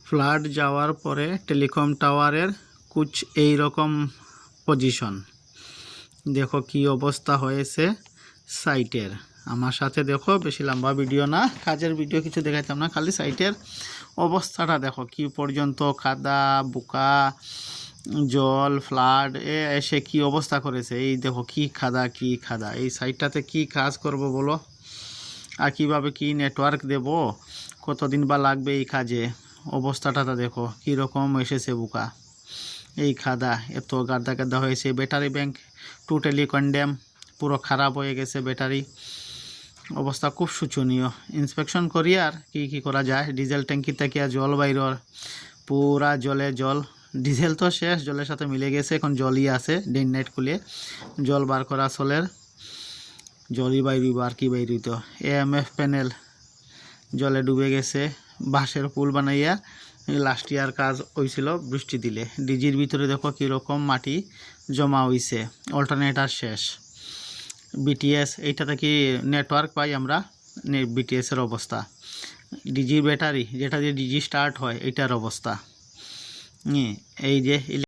Flood যাওয়ার পরে telecom টাওয়ারের কুছ এই রকম পজিশন। দেখো কি অবস্থা হয়েছে সাইটের। আমার সাথে দেখো, বেশি লম্বা ভিডিও না, কাজের ভিডিও কিছু দেখাইতাম না, খালি সাইটের অবস্থাটা দেখো কি পর্যন্ত কাদা বুকা জল ফ্লাড এসে কি অবস্থা করেছে। এই দেখো কি খাদা, এই সাইটটাতে কি কাজ করব বলো, আর কিভাবে কি নেটওয়ার্ক দেব, কতদিন বা লাগবে এই কাজে। অবস্থাটা দেখো কীরকম এসেছে বুকা, এই খাদা এত গাদা হয়েছে। ব্যাটারি ব্যাংক টোটালি কন্ডেম, পুরো খারাপ হয়ে গেছে ব্যাটারি, অবস্থা খুব শোচনীয়। ইন্সপেকশন করি আর কি করা যায়। ডিজেল ট্যাঙ্কি থেকে জল বাইরর, পুরা জলে জল, ডিজেল তো শেষ, জলের সাথে মিলে গেছে, এখন জলই আছে। ডে নাইট খুলে জল বার করা চলের, জলই বাইরিব আর কি বাইরিত। AMF প্যানেল জলে ডুবে গেছে। বাঁশের পুল বানাইয়া লাস্ট ইয়ার কাজ হয়েছিল বৃষ্টি দিলে। ডিজির ভিতরে দেখো কীরকম মাটি জমা হয়েছে, অল্টারনেটার শেষ। BTS এইটাতে কি নেটওয়ার্ক পাই আমরা, BTS-এর অবস্থা। ডিজি ব্যাটারি যেটা দিয়ে ডিজি স্টার্ট হয়, এইটার অবস্থা। এই যে